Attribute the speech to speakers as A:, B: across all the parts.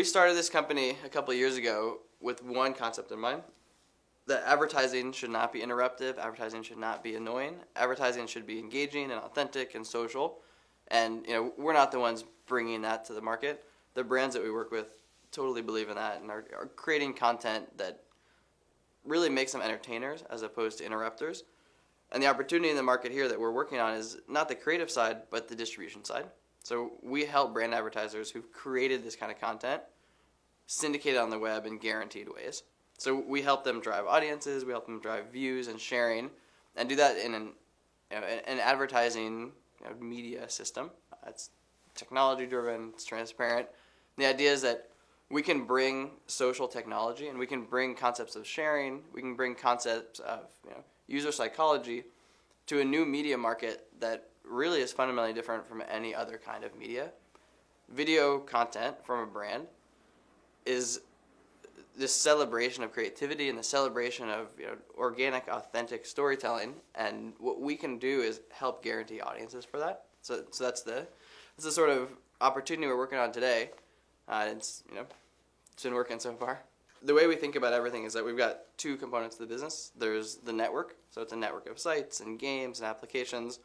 A: we started this company a couple of years ago with one concept in mind, that advertising should not be interruptive, advertising should not be annoying, advertising should be engaging and authentic and social, and we're not the ones bringing that to the market. The brands that we work with totally believe in that and are creating content that really makes them entertainers as opposed to interrupters. And the opportunity in the market here that we're working on is not the creative side, but the distribution side. So we help brand advertisers who've created this kind of content syndicate it on the web in guaranteed ways. So we help them drive audiences, we help them drive views and sharing, and do that in an advertising media system. It's technology driven, it's transparent. The idea is that we can bring social technology and we can bring concepts of sharing, we can bring concepts of user psychology to a new media market that really is fundamentally different from any other kind of media. Video content from a brand is this celebration of creativity and the celebration of organic, authentic storytelling, and what we can do is help guarantee audiences for that. So that's the sort of opportunity we're working on today. It's been working so far. The way we think about everything is that we've got two components to the business. There's the network, so it's a network of sites and games and applications,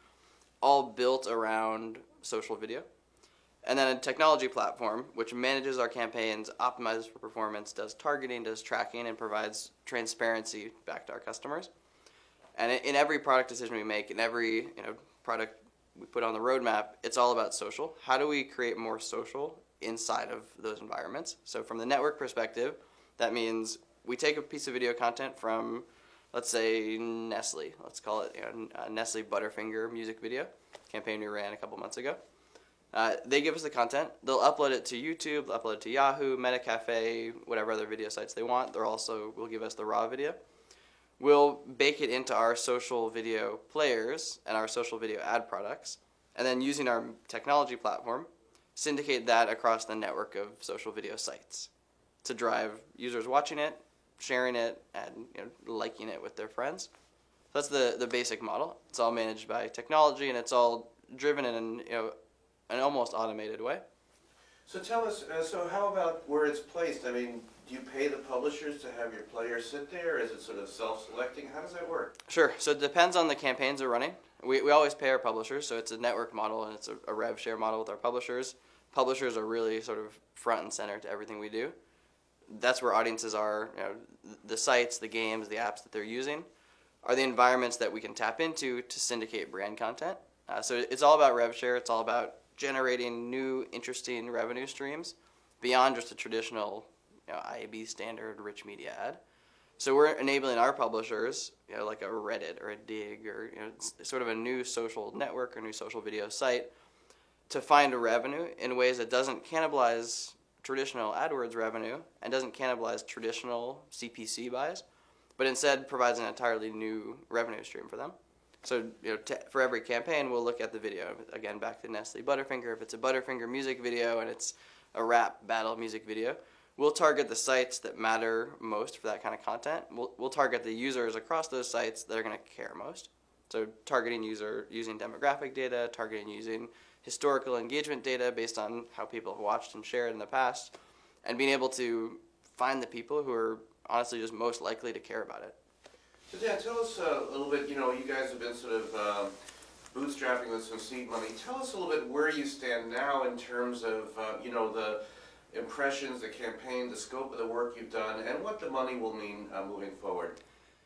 A: all built around social video. And then a technology platform, which manages our campaigns, optimizes for performance, does targeting, does tracking, and provides transparency back to our customers. And in every product decision we make, in every product we put on the roadmap, it's all about social. How do we create more social inside of those environments? So from the network perspective, that means we take a piece of video content from, let's say, Nestle. Let's call it a Nestle Butterfinger music video campaign we ran a couple months ago. They give us the content. They'll upload it to YouTube, they'll upload it to Yahoo, Metacafe, whatever other video sites they want. They'll also will give us the raw video. We'll bake it into our social video players and our social video ad products, and then using our technology platform, syndicate that across the network of social video sites to drive users watching it, sharing it, and liking it with their friends. So that's the basic model. It's all managed by technology, and it's all driven in an almost automated way.
B: So tell us, so how about where it's placed? I mean, do you pay the publishers to have your players sit there? Is it sort of self-selecting? How does that work?
A: Sure. So it depends on the campaigns we're running. We always pay our publishers, so it's a network model and it's a rev share model with our publishers. Publishers are really sort of front and center to everything we do. That's where audiences are. The sites, the games, the apps that they're using are the environments that we can tap into to syndicate brand content. So it's all about rev share. It's all about generating new, interesting revenue streams beyond just a traditional IAB standard rich media ad. So we're enabling our publishers, like a Reddit or a Dig or sort of a new social network or new social video site, to find revenue in ways that doesn't cannibalize traditional AdWords revenue and doesn't cannibalize traditional CPC buys, but instead provides an entirely new revenue stream for them. So for every campaign, we'll look at the video. Again, back to Nestle Butterfinger. If it's a Butterfinger music video and it's a rap battle music video, we'll target the sites that matter most for that kind of content. We'll target the users across those sites that are going to care most. So targeting using demographic data, targeting using historical engagement data based on how people have watched and shared in the past, and being able to find the people who are honestly just most likely to care about it.
B: So Dan, tell us a little bit, you guys have been sort of bootstrapping with some seed money. Tell us a little bit where you stand now in terms of, the impressions, the campaign, the scope of the work you've done, and what the money will mean moving forward.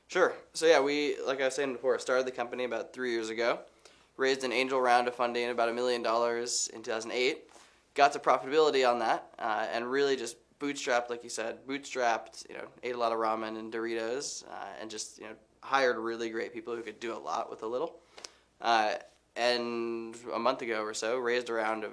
A: Sure. So yeah, we, like I was saying before, started the company about 3 years ago, raised an angel round of funding, about $1 million in 2008, got to profitability on that, and really just bootstrapped, like you said, ate a lot of ramen and Doritos, and just hired really great people who could do a lot with a little. And a month ago or so, raised a round of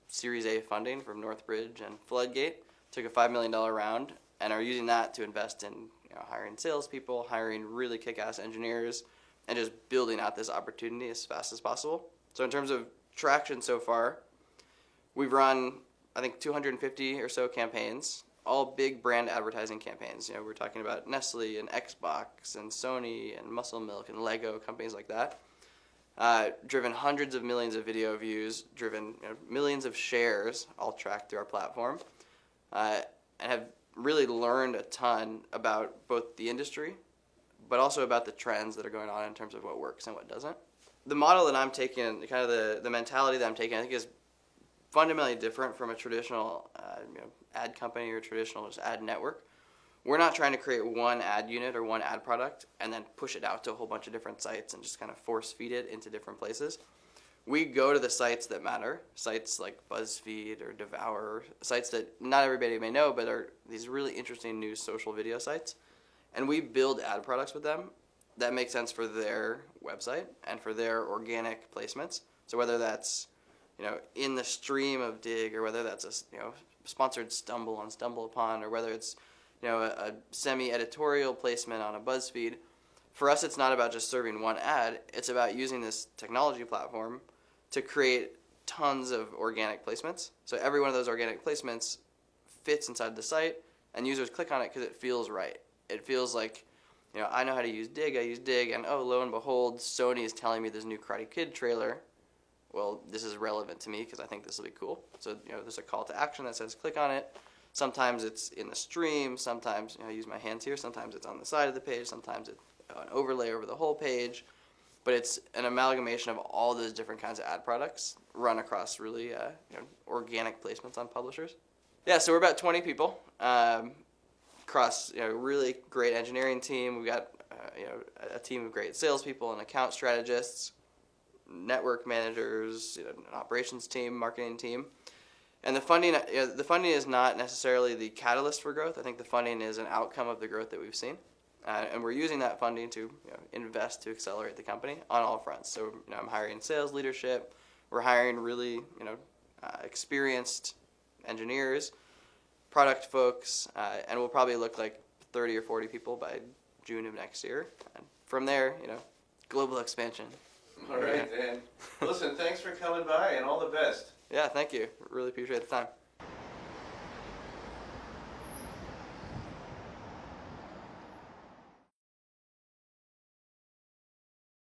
A: Series A funding from Northbridge and Floodgate, took a $5 million round, and are using that to invest in hiring salespeople, hiring really kick-ass engineers, and just building out this opportunity as fast as possible. So in terms of traction so far, we've run, I think, 250 or so campaigns, all big brand advertising campaigns. We're talking about Nestle and Xbox and Sony and Muscle Milk and Lego, companies like that. Driven hundreds of millions of video views, driven millions of shares, all tracked through our platform. and have really learned a ton about both the industry, but also about the trends that are going on in terms of what works and what doesn't. The model that I'm taking, kind of the mentality that I'm taking, I think is fundamentally different from a traditional ad company or traditional just ad network. We're not trying to create one ad unit or one ad product and then push it out to a whole bunch of different sites and just kind of force feed it into different places. We go to the sites that matter, sites like BuzzFeed or Devour, sites that not everybody may know, but are these really interesting new social video sites. And we build ad products with them that make sense for their website and for their organic placements. So whether that's in the stream of Dig, or whether that's a sponsored stumble on StumbleUpon, or whether it's a semi-editorial placement on a BuzzFeed. For us, it's not about just serving one ad. It's about using this technology platform to create tons of organic placements. So every one of those organic placements fits inside the site, and users click on it because it feels right. It feels like, I know how to use Dig, I use Dig, and oh, lo and behold, Sony is telling me there's a new Karate Kid trailer. Well, this is relevant to me because I think this will be cool. So, there's a call to action that says click on it. Sometimes it's in the stream, sometimes I use my hands here, sometimes it's on the side of the page, sometimes it's an overlay over the whole page. But it's an amalgamation of all those different kinds of ad products run across really organic placements on publishers. Yeah, so we're about 20 people across really great engineering team. We've got a team of great salespeople and account strategists, network managers, an operations team, marketing team. And the funding is not necessarily the catalyst for growth. I think the funding is an outcome of the growth that we've seen. And we're using that funding to invest to accelerate the company on all fronts. So I'm hiring sales leadership. We're hiring really experienced engineers, product folks, and we'll probably look like 30 or 40 people by June of next year. And from there, global expansion.
B: All right, Dan. Listen, thanks for coming by, and all the best.
A: Yeah, thank you. Really appreciate the time.